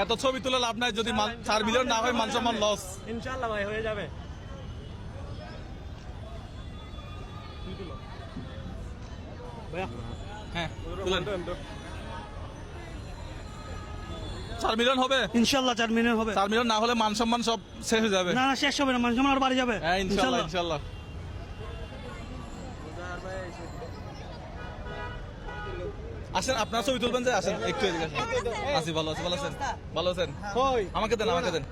এত ছবি তুলে লাভ নাই যদি 4 মিলিয়ন না হয়, মান সম্মান লস। ইনশাআল্লাহ ভাই হয়ে যাবে। ভাইয়া হ্যাঁ তুলেন। 4 মিলিয়ন হবে ইনশাআল্লাহ 4 মিলিয়ন হবে। 4 মিলিয়ন না হলে মান সম্মান সব শেষ হয়ে যাবে। না না শেষ হবে না, মান সম্মান আর বাড়ি যাবে। হ্যাঁ ইনশাআল্লাহ ইনশাআল্লাহ। আসেন আপনার ছবি তুলবেন যে, আসেন একটু এদিকে আসেন। আসি ভালো আছি, ভালো আছেন? ভালো আছেন? আমাকে দেন আমাকে দেন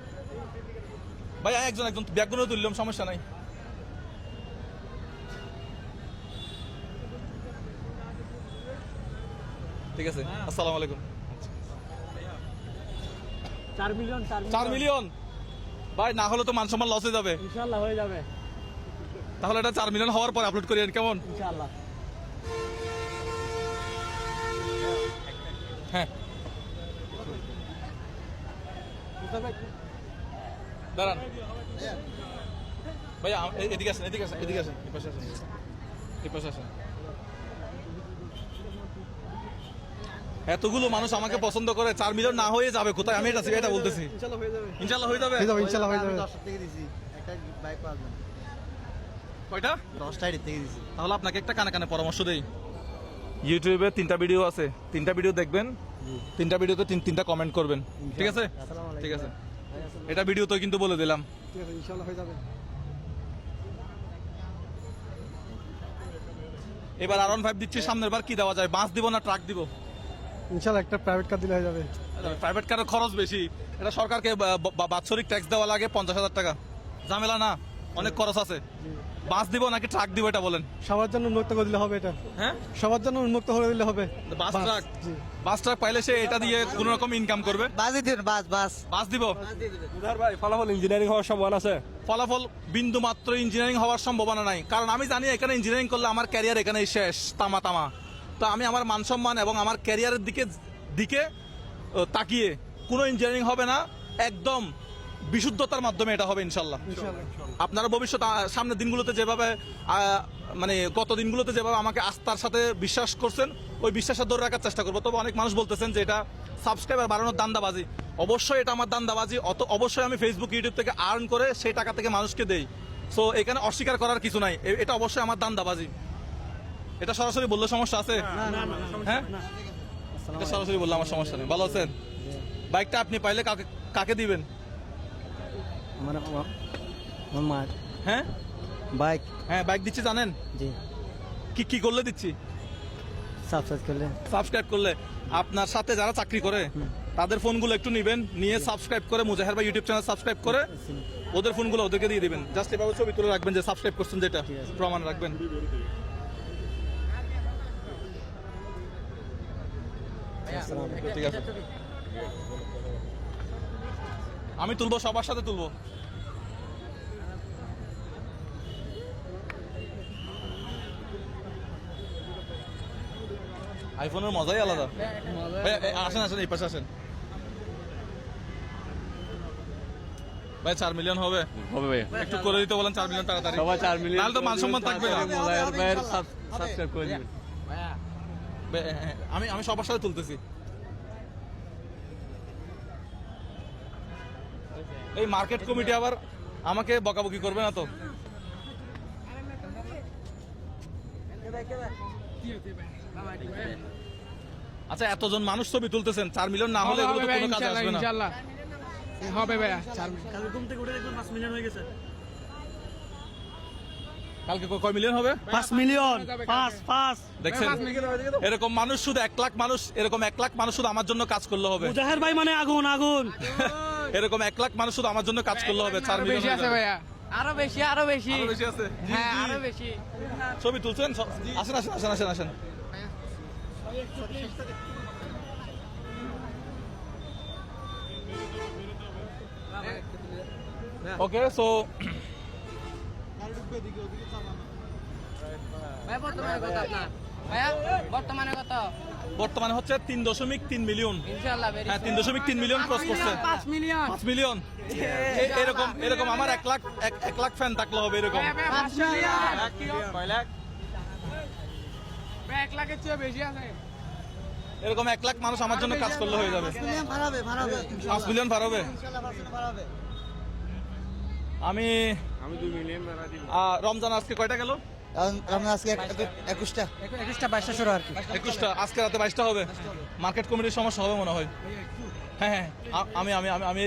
ভাই, একজন একজন ব্যাগগুলো তুললাম, সমস্যা নাই। ঠিক আছে, আসসালামু আলাইকুম। 4 মিলিয়ন 4 মিলিয়ন ভাই না হলে তো মান সম্মান লস হয়ে যাবে। ইনশাআল্লাহ হয়ে যাবে। তাহলে এটা 4 মিলিয়ন হওয়ার পর আপলোড করি, কেমন? ইনশাআল্লাহ। হ্যাঁ দাঁড়ান ভাইয়া, এদিকে আসেন এদিকে আসেন এদিকে আসেন, এই পাশে আসেন, এই পাশে আসেন। এতগুলো মানুষ আমাকে পছন্দ করে, 4 মিলিয়ন না হয়ে যাবে কোথায়? আমি এটা বলতেছি। ইনশাআল্লাহ হয়ে যাবে। ইনশাআল্লাহ হয়ে যাবে। ইনশাআল্লাহ হয়ে যাবে। 10 থেকে দিছি একটা বাইক পাবেন। কয়টা? 10টা থেকে দিছি। তাহলে আপনাকে একটা কানে কানে পরামর্শ দেই। ইউটিউবে 3টা ভিডিও আছে, 3টা ভিডিও দেখবেন, 3টা ভিডিওতে 3টা কমেন্ট করবেন, ঠিক আছে? ঠিক আছে, এটা ভিডিওতে কিন্তু বলে দিলাম। ঠিক আছে ইনশাআল্লাহ হয়ে যাবে। এবার R15 দিচ্ছি, সামনের বার কি দেওয়া যায়? বাস দিব না ট্রাক দিব? ইনশাআল্লাহ একটা প্রাইভেট কার দিলে হয়ে যাবে। প্রাইভেট কারের খরচ বেশি, এটা সরকারকে বাৎসরিক ট্যাক্স দেওয়া লাগে 50,000 টাকা। ঝামেলা না, অনেক খরচ আছে। বাস দিব নাকি ট্রাক দিব এটা বলেন? সবার জন্য উন্মুক্ত করে দিলে হবে এটা। হ্যাঁ সবার জন্য উন্মুক্ত করে দিলে হবে। বাস ট্রাক, বাস ট্রাক পাইলে সে এটা দিয়ে কোন রকম ইনকাম করবে। বাসই দিন বাস। বাস দিব। উদার ভাই ফলাফল ইঞ্জিনিয়ারিং হওয়ার সম্ভাবনা আছে। ফলাফল বিন্দু মাত্র ইঞ্জিনিয়ারিং হওয়ার সম্ভাবনা নাই, কারণ আমি জানি এখানে ইঞ্জিনিয়ারিং করলে আমার ক্যারিয়ার এখানেই শেষ, তামা। তো আমি আমার মান সম্মান এবং আমার ক্যারিয়ারের দিকে তাকিয়ে কোনো ইঞ্জিনিয়ারিং হবে না, একদম বিশুদ্ধতার মাধ্যমে এটা হবে ইনশাল্লাহ। আপনারা ভবিষ্যৎ সামনের দিনগুলোতে যেভাবে মানে গত দিনগুলোতে যেভাবে আমাকে আস্থার সাথে বিশ্বাস করছেন, ওই বিশ্বাসটা ধরে রাখার চেষ্টা করবো। তবে অনেক মানুষ বলতেছেন যে এটা সাবস্ক্রাইবার বাড়ানোর দান্দাবাজি। অবশ্যই এটা আমার দান্দাবাজি, অবশ্যই আমি ফেসবুক ইউটিউব থেকে আর্ন করে সেই টাকা থেকে মানুষকে দেই। সো এখানে অস্বীকার করার কিছু নাই, এটা অবশ্যই আমার দান্দাবাজি। এটা সরাসরি বললে সমস্যা আছে? হ্যাঁ এটা সরাসরি বললে আমার সমস্যা নেই। ভালো আছেন? বাইকটা আপনি পাইলে কাকে দিবেন? আমার হ্যাঁ বাইক। হ্যাঁ বাইক দিচ্ছি, জানেন জি। কি করলে দিচ্ছি? সাবস্ক্রাইব করলে। আপনার সাথে যারা চাকরি করে তাদের ফোনগুলো একটু নিবেন, নিয়ে সাবস্ক্রাইব করে মুজাহের ভাই ইউটিউব চ্যানেল সাবস্ক্রাইব করে ওদের ফোনগুলো ওদেরকে দিয়ে দিবেন। জাস্ট এভাবে ছবি তুলে রাখবেন যে সাবস্ক্রাইব করছেন, যেটা প্রমাণ রাখবেন। ঠিক আছে, আমি তুলবো, সবার সাথে তুলবো। আইফোনের মজাই আলাদা। আসেন আসেন, এই পাশে আসেন ভাই। 4 মিলিয়ন হবে? হবে ভাই। একটু করে দিতে বলেন 4 মিলিয়ন তাড়াতাড়ি। সবাই 4 মিলিয়ন, নাহলে তো মান সম্মান থাকবে না। সাবস্ক্রাইব করে দিবেন। আমি সবার সাথে তুলতেছি। এই মার্কেট কমিটি আবার আমাকে বকাবকি করবে না তো? আচ্ছা, এতজন মানুষ ছবি তুলতেছেন, 4 মিলিয়ন না হলে এগুলো তো কোনো কাজে আসবে না। ইনশাআল্লাহ হবে ভাইয়া। 4 মিলিয়ন কালকে ঘুম থেকে উঠে দেখবেন 5 মিলিয়ন হয়ে গেছে। কালকে কয় মিলিয়ন হবে? 5 মিলিয়ন। 5 দেখছেন, এরকম মানুষ শুধু 1 লাখ মানুষ, এরকম 1 লাখ মানুষ শুধু আমার জন্য কাজ করলে হবে। মুজাহের ভাই মানে আগুন আগুন। এরকম 1 লাখ মানুষ শুধু আমার জন্য কাজ করলে হবে। 4 মিলিয়ন বেশি আছে ভাইয়া, আরো বেশি আরো বেশি আছে। হ্যাঁ আরো বেশি। ছবি তুলছেন? আসেন আসেন আসেন আসেন আসেন। ওকে, সো বর্তমানে হচ্ছে 3.3 মিলিয়ন। হ্যাঁ 3.3 মিলিয়ন ক্রস করছে। 5 মিলিয়ন 5 মিলিয়ন এরকম আমার 1 লাখ ফ্যান থাকলে হবে এরকম। 5 মিলিয়ন 1 লাখের চেয়ে বেশি আছে। এরকম 1 লাখ মানুষ আমার জন্য কাজ করলে হয়ে যাবে। 5 মিলিয়ন পার হবে। আমি 2 মিলিয়ন বাড়া দিব। রমজান আজকে কয়টা গেল? আমরা আজকে 21টা 22টা শুরু আর কি। 21টা, আজকে রাতে 22টা হবে। মার্কেট কমিটির সমস্যা হবে মনে হয়। হ্যাঁ হ্যাঁ, আমি আমি আমি আমি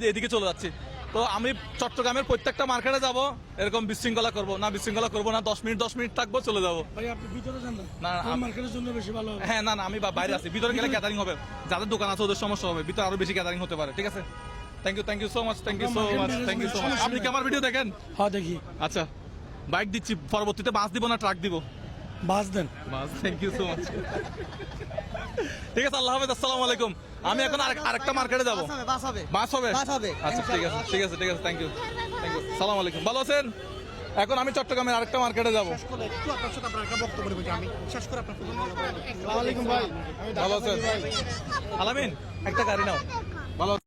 এদিকে চলে যাচ্ছি। তো আমি চট্টগ্রামের প্রত্যেকটা মার্কেটে যাব, এরকম বিশৃঙ্খলা করব না, বিশৃঙ্খলা করব না, 10 মিনিট থাকবো, চলে যাবো। না মার্কেটের জন্য বেশি ভালো হবে। হ্যাঁ, না আমি বাইরে আছি, ভিতরে গেলে গ্যাদারিং হবে, যাদের দোকান আছে ওদের সমস্যা হবে, ভিতরে আরো বেশি গ্যাদারিং হতে পারে। ঠিক আছে, thank you so much, thank you so much. আপনি কি আমার ভিডিও দেখেন? হ্যাঁ দেখি। আচ্ছা, বাইক দিচ্ছি, পরবর্তীতে বাস দিব না ট্রাক দিব? বাস দেন। বাস, থ্যাংক ইউ সো মাচ। ঠিক আছে, আল্লাহ হাফেজ, আসসালামু আলাইকুম। আমি এখন আরেকটা মার্কেটে যাবো। বাস হবে বাস হবে? বাস হবে। আচ্ছা, ঠিক আছে, থ্যাংক ইউ। সালাম আলাইকুম, ভালো আছেন? এখন আমি চট্টগ্রামের আরেকটা মার্কেটে যাবো। ভালো আছেন? আলামিন, একটা গাড়ি নাও। ভালো